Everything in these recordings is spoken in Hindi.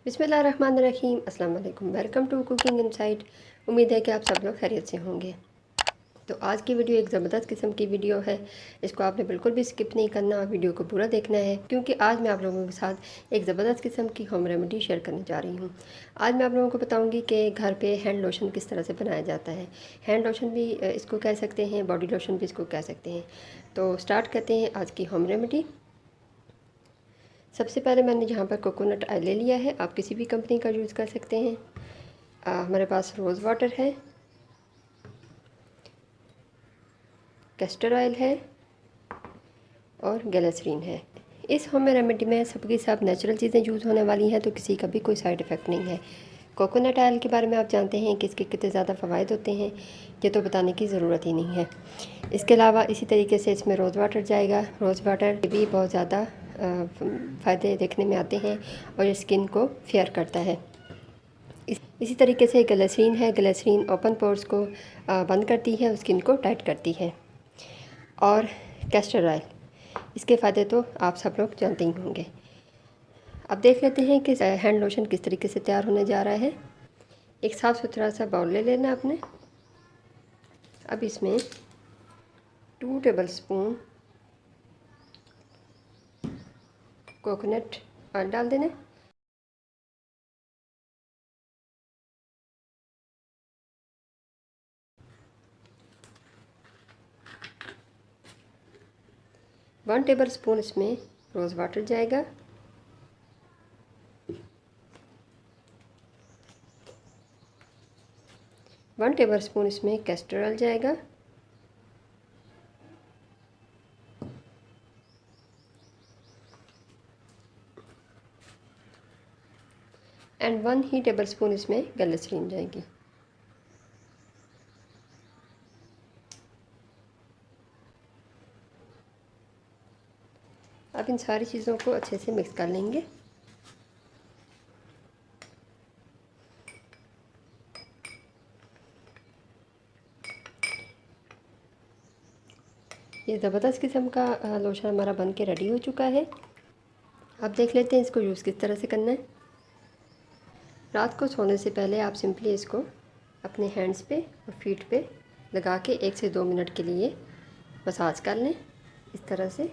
बिस्मिल्लाहिर्रहमानिर्रहीम। अस्सलाम वालेकुम। Welcome to cooking insight. उम्मीद है कि आप सब लोग खैरियत से होंगे। तो आज की वीडियो एक ज़बरदस्त किस्म की वीडियो है। इसको आपने बिल्कुल भी स्किप नहीं करना, वीडियो को पूरा देखना है, क्योंकि आज मैं आप लोगों के साथ एक ज़बरदस्त किस्म की होम रेमेडी शेयर करने जा रही हूँ। आज मैं आप लोगों को बताऊँगी कि घर पे हैंड लोशन किस तरह से बनाया जाता है। हैंड लोशन भी इसको कह सकते हैं, बॉडी लोशन भी इसको कह सकते हैं। तो स्टार्ट करते हैं आज की होम रेमेडी। सबसे पहले मैंने यहाँ पर कोकोनट ऑयल ले लिया है। आप किसी भी कंपनी का यूज़ कर सकते हैं। हमारे पास रोज़ वाटर है, कैस्टर ऑयल है और ग्लिसरीन है। इस होम रेमेडी में सबकी सब नेचुरल चीज़ें यूज़ होने वाली हैं, तो किसी का भी कोई साइड इफ़ेक्ट नहीं है। कोकोनट ऑयल के बारे में आप जानते हैं कि इसके कितने ज़्यादा फ़वाइद होते हैं, ये तो बताने की ज़रूरत ही नहीं है। इसके अलावा इसी तरीके से इसमें रोज़ वाटर जाएगा। रोज़ वाटर भी बहुत ज़्यादा फ़ायदे देखने में आते हैं और स्किन को फेयर करता है। इसी तरीके से ग्लिसरीन है। ग्लिसरीन ओपन पोर्स को बंद करती है, स्किन को टाइट करती है। और कैस्टर ऑयल, इसके फ़ायदे तो आप सब लोग जानते ही होंगे। अब देख लेते हैं कि हैंड लोशन किस तरीके से तैयार होने जा रहा है। एक साफ़ सुथरा सा बाउल ले लेना आपने। अब इसमें 2 टेबल स्पून कोकोनट ऑयल डाल देना। वन टेबल स्पून इसमें रोज़ वाटर जाएगा। वन टेबल स्पून इसमें कैस्टर ऑयल जाएगा। एंड 1 ही टेबल स्पून इसमें ग्लिसरीन जाएगी। अब इन सारी चीज़ों को अच्छे से मिक्स कर लेंगे। ये ज़बरदस्त किस्म का लोशन हमारा बन के रेडी हो चुका है। अब देख लेते हैं इसको यूज़ किस तरह से करना है। रात को सोने से पहले आप सिंपली इसको अपने हैंड्स पे और फीट पे लगा के 1 से 2 मिनट के लिए मसाज कर लें इस तरह से।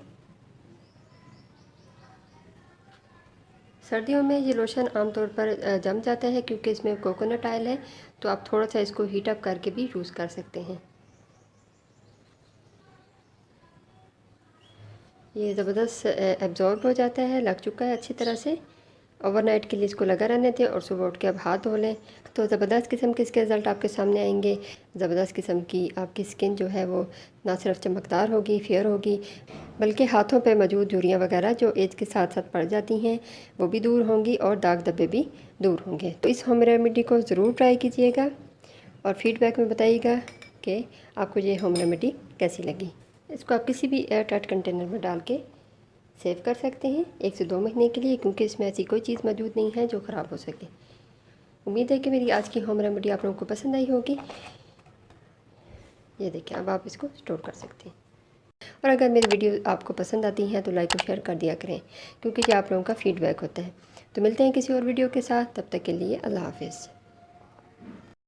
सर्दियों में ये लोशन आमतौर पर जम जाता है क्योंकि इसमें कोकोनट ऑयल है, तो आप थोड़ा सा इसको हीट अप करके भी यूज़ कर सकते हैं। ये ज़बरदस्त एब्जॉर्ब हो जाता है, लग चुका है अच्छी तरह से। ओवरनाइट के लिए इसको लगा रहने थे और सुबह उठ के अब हाथ धो लें, तो ज़बरदस्त किस्म के इसके रिज़ल्ट आपके सामने आएंगे। ज़बरदस्त किस्म की आपकी स्किन जो है वो ना सिर्फ चमकदार होगी, फेयर होगी, बल्कि हाथों पे मौजूद झुर्रियाँ वगैरह जो एज के साथ साथ पड़ जाती हैं वो भी दूर होंगी और दाग धब्बे भी दूर होंगे। तो इस होम रेमेडी को ज़रूर ट्राई कीजिएगा और फीडबैक में बताइएगा कि आपको ये होम रेमेडी कैसी लगी। इसको आप किसी भी एयर टाइट कंटेनर में डाल के सेव कर सकते हैं 1 से 2 महीने के लिए, क्योंकि इसमें ऐसी कोई चीज़ मौजूद नहीं है जो ख़राब हो सके। उम्मीद है कि मेरी आज की होम रेमेडी आप लोगों को पसंद आई होगी। ये देखिए, अब आप इसको स्टोर कर सकते हैं। और अगर मेरी वीडियो आपको पसंद आती हैं तो लाइक और शेयर कर दिया करें, क्योंकि ये आप लोगों का फ़ीडबैक होता है। तो मिलते हैं किसी और वीडियो के साथ, तब तक के लिए अल्लाह हाफ़िज़।